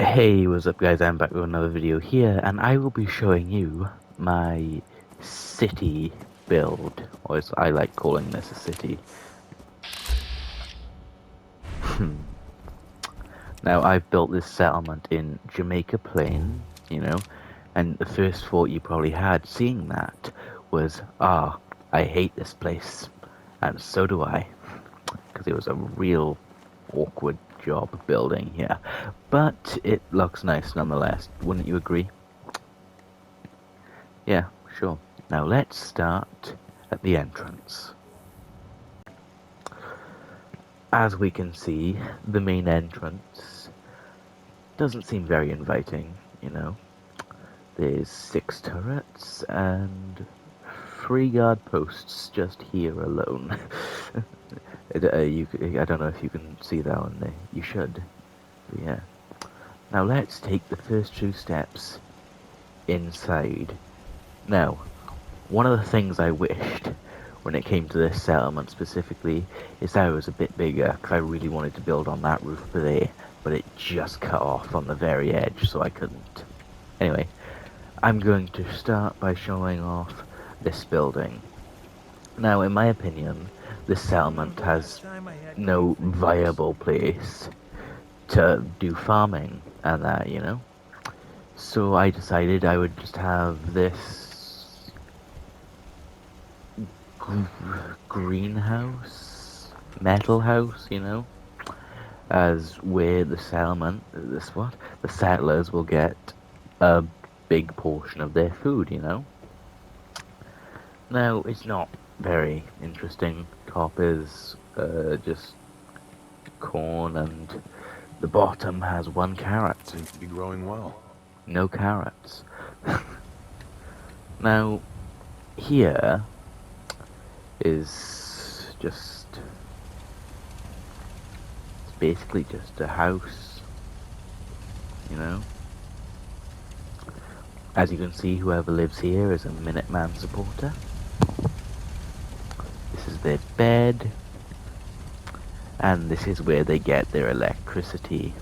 Hey, what's up guys, I'm back with another video here, and I will be showing you my city build, or as I like calling this a city. Now, I've built this settlement in Jamaica Plain, and the first thought you probably had seeing that was, I hate this place, and so do I, because it was a real awkward job building here, but it looks nice nonetheless, wouldn't you agree? Yeah, sure. Now let's start at the entrance. As we can see, the main entrance doesn't seem very inviting. There's 6 turrets and 3 guard posts just here alone. I don't know if you can see that on there. You should. But yeah. Now let's take the first 2 steps inside. Now, one of the things I wished when it came to this settlement specifically is that it was a bit bigger, because I really wanted to build on that roof there, but it just cut off on the very edge, so I couldn't. Anyway, I'm going to start by showing off this building. Now, in my opinion, this settlement has no viable place to do farming and that. So I decided I would just have this greenhouse, metal house, as where the the settlers will get a big portion of their food. Now, it's not very interesting. Top is just corn, and the bottom has 1 carrot. Seems to be growing well. No carrots. Now, here is it's basically just a house. As you can see, whoever lives here is a Minuteman supporter. This is their bed, and this is where they get their electricity.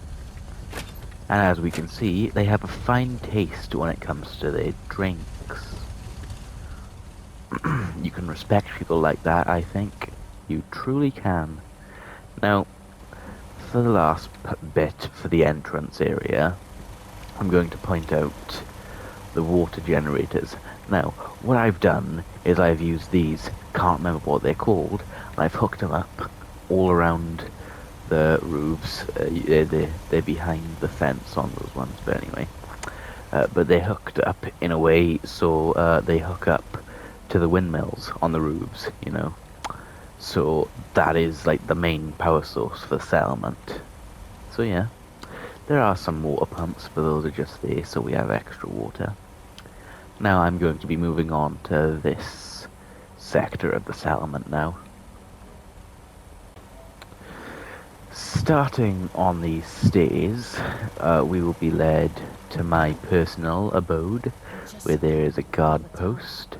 And as we can see, they have a fine taste when it comes to their drinks. You can respect people like that, I think. You truly can. Now, for the last bit for the entrance area, I'm going to point out the water generators. Now, what I've done is I've used these, can't remember what they're called, and I've hooked them up all around the roofs. They're behind the fence on those ones, but anyway. But they're hooked up in a way so they hook up to the windmills on the roofs. So that is like the main power source for the settlement. So yeah, there are some water pumps, but those are just there so we have extra water. Now I'm going to be moving on to this sector of the settlement now. Starting on these stairs, we will be led to my personal abode, where there is a guard post,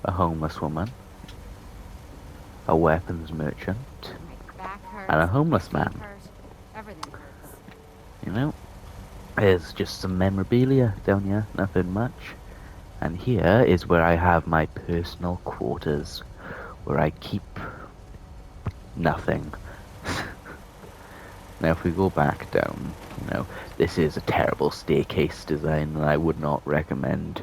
a homeless woman, a weapons merchant, and a homeless man. There's just some memorabilia down here, nothing much. And here is where I have my personal quarters, where I keep nothing. Now if we go back down, this is a terrible staircase design, and I would not recommend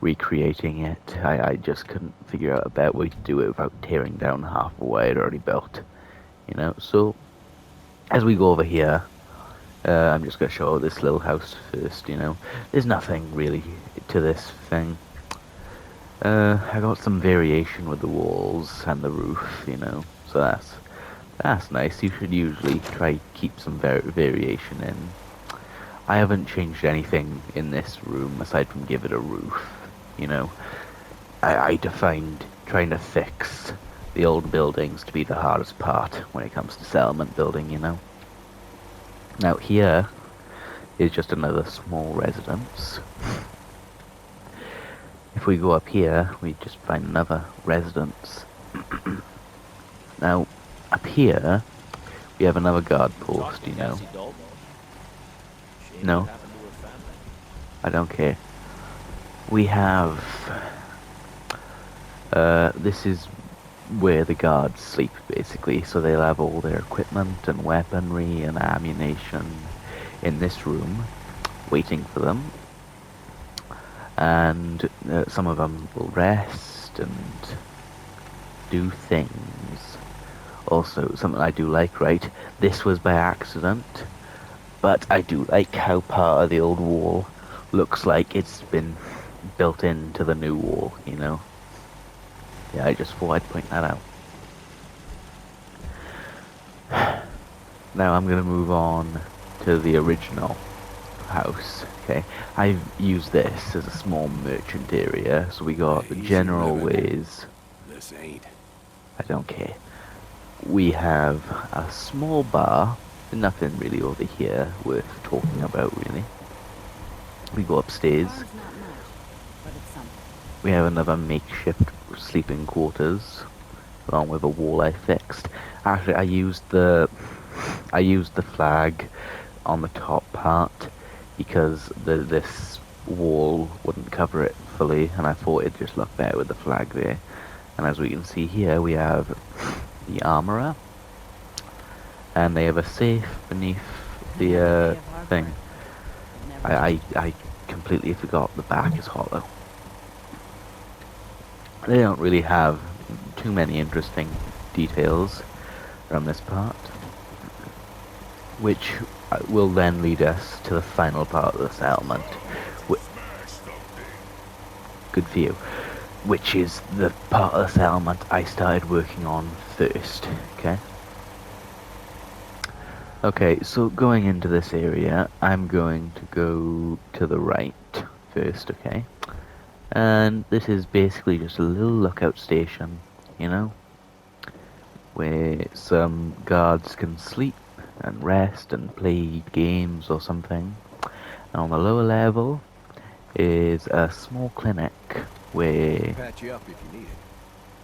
recreating it. I just couldn't figure out a better way to do it without tearing down half of what I'd already built. So as we go over here, I'm just going to show this little house first. There's nothing really to this thing. I got some variation with the walls and the roof, so that's nice. You should usually try to keep some variation in. I haven't changed anything in this room aside from give it a roof. I defined trying to fix the old buildings to be the hardest part when it comes to settlement building. Now here is just another small residence. If we go up here, we just find another residence. Now, up here, we have another guard post. No, I don't care. We have... this is where the guards sleep, basically. So they'll have all their equipment and weaponry and ammunition in this room, waiting for them. And some of them will rest and do things. Also, something I do like, right? This was by accident, but I do like how part of the old wall looks like it's been built into the new wall, you know? Yeah, I just thought I'd point that out. Now I'm gonna move on to the original house, okay? I've used this as a small merchant area, so we got the general ways. This ain't. I don't care. We have a small bar, nothing really over here worth talking about, really. We go upstairs. We have another makeshift sleeping quarters, along with a wall I fixed. Actually, I used the flag on the top part because this wall wouldn't cover it fully, and I thought it'd just look better with the flag there. And as we can see here, we have the armorer, and they have a safe beneath the thing. I completely forgot the back is hollow. They don't really have too many interesting details from this part, which will then lead us to the final part of the settlement. Good for you. Which is the part of the settlement I started working on first, okay? Okay, so going into this area, I'm going to go to the right first, okay? And this is basically just a little lookout station, you know? Where some guards can sleep and rest and play games or something. And on the lower level is a small clinic where... Patch you up if you need it.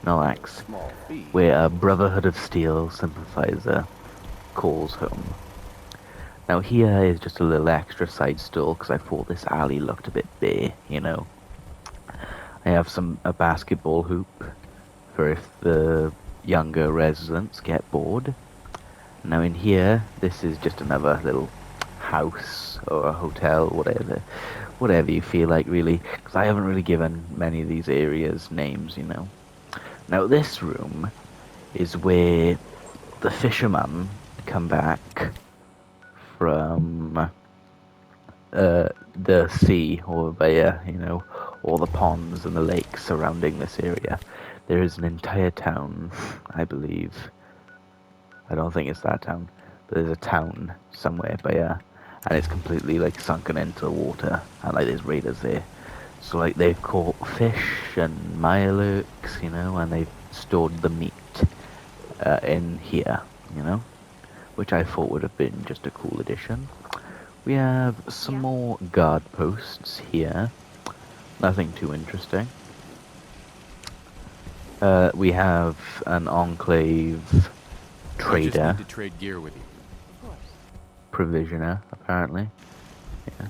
No thanks. Small fee. Where a Brotherhood of Steel sympathizer calls home. Now here is just a little extra side stall because I thought this alley looked a bit bare, you know. I have a basketball hoop for if the younger residents get bored. Now in here, this is just another little house or a hotel, whatever you feel like really, because I haven't really given many of these areas names, you know. Now this room is where the fishermen come back from the sea or the you know, all the ponds and the lakes surrounding this area. There is an entire town, I believe. I don't think it's that town, but there's a town somewhere by and it's completely like sunken into the water, and like there's raiders there. So like they've caught fish and mirelurks, you know, and they've stored the meat in here, you know, which I thought would have been just a cool addition. We have some more guard posts here. Nothing too interesting. We have an enclave trader. I just need to trade gear with you. Provisioner, apparently. Yeah.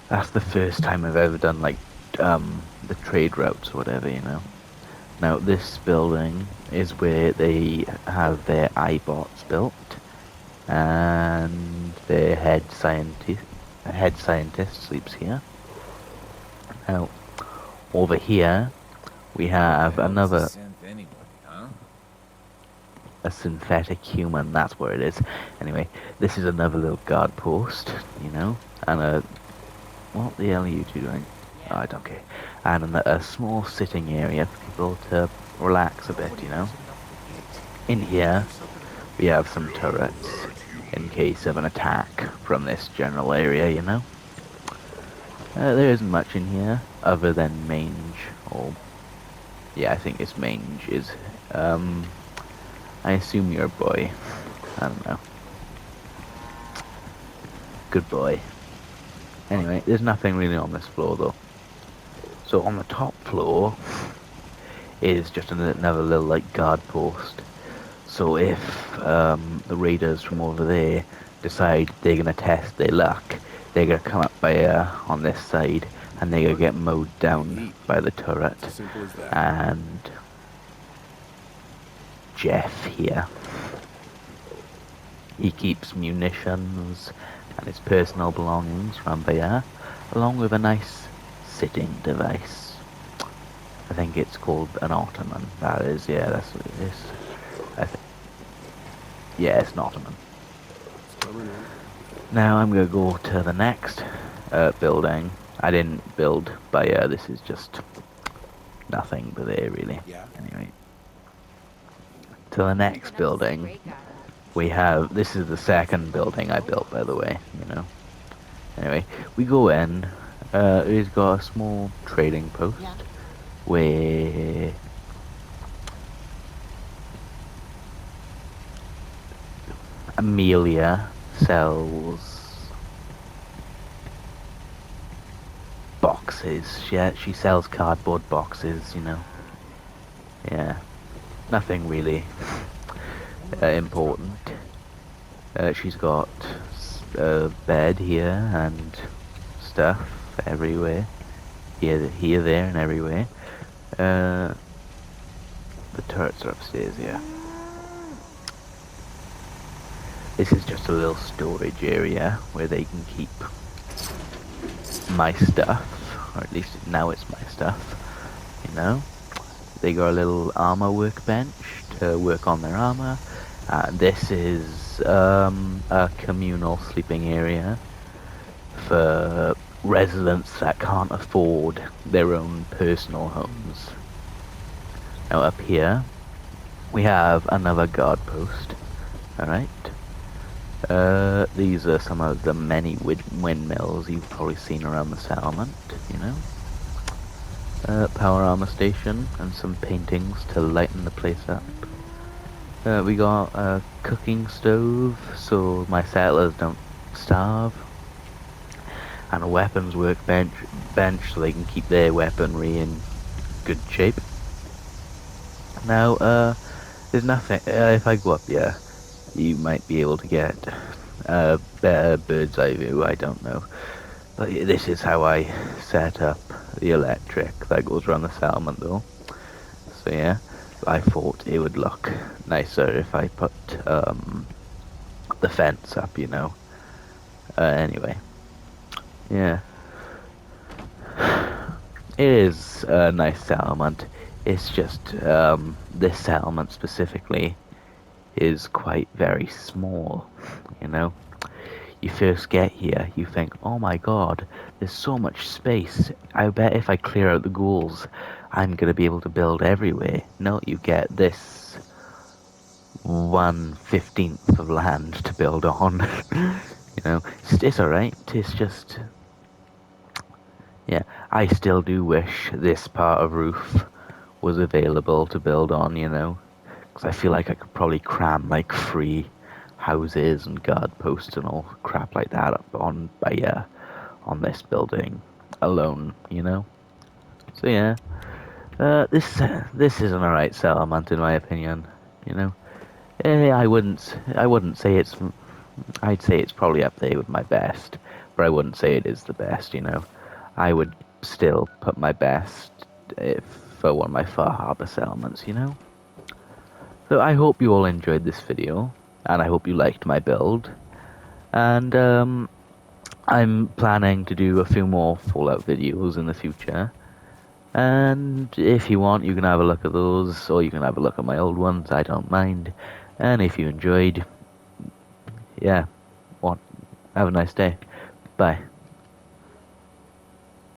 That's the first time I've ever done like the trade routes or whatever, you know. Now this building is where they have their iBots built, and their head scientist sleeps here. Now over here we have another a synthetic human, that's where it is. Anyway, this is another little guard post, you know, and what the hell are you two doing? Oh, I don't care. And a small sitting area for people to relax a bit, you know. In here, we have some turrets in case of an attack from this general area, you know. There isn't much in here other than mange, or yeah, I think this mange is I assume you're a boy. I don't know. Good boy. Anyway, there's nothing really on this floor though. So on the top floor is just another little like guard post. So if the raiders from over there decide they're gonna test their luck, they're gonna come up by on this side, and they're gonna get mowed down Heat. by the turret. It's as simple as that. And Jeff here, he keeps munitions and his personal belongings from here, along with a nice sitting device. I think it's called an ottoman. That is, yeah, that's what it is. Yeah, it's an ottoman. It's coming in. Now I'm gonna go to the next building. I didn't build, but yeah, this is just nothing but there really. Yeah. Anyway, to the next building, we have. This is the second building I built, by the way. You know. Anyway, we go in. It's got a small trading post where Amelia sells boxes. She sells cardboard boxes, you know. Yeah, nothing really important. She's got a bed here and stuff everywhere. Here, there, and everywhere. The turrets are upstairs here. This is just a little storage area where they can keep my stuff, or at least now it's my stuff, you know. They got a little armor workbench to work on their armor. This is a communal sleeping area for residents that can't afford their own personal homes. Now up here, we have another guard post, alright. These are some of the many windmills you've probably seen around the settlement, you know. Power armor station and some paintings to lighten the place up. We got a cooking stove so my settlers don't starve. And a weapons workbench so they can keep their weaponry in good shape. Now, there's nothing. If I go up here, you might be able to get a better bird's eye view. I don't know, but this is how I set up the electric that goes around the settlement, though. So yeah, I thought it would look nicer if I put the fence up, you know. Anyway. Yeah. It is a nice settlement. It's just, this settlement specifically is quite very small, you know. You first get here, you think, oh my god, there's so much space. I bet if I clear out the ghouls, I'm gonna be able to build everywhere. No, you get this 1/15 of land to build on. You know, it's alright. It's just, yeah, I still do wish this part of roof was available to build on, you know, because I feel like I could probably cram like 3 houses and guard posts and all crap like that up on this building alone, you know. So yeah, this is an alright settlement in my opinion, you know. I wouldn't say it's. I'd say it's probably up there with my best, but I wouldn't say it is the best, you know. I would still put my best for one of my Far Harbor settlements, you know. So I hope you all enjoyed this video, and I hope you liked my build. And I'm planning to do a few more Fallout videos in the future. And if you want, you can have a look at those, or you can have a look at my old ones, I don't mind. And if you enjoyed, yeah, have a nice day. Bye.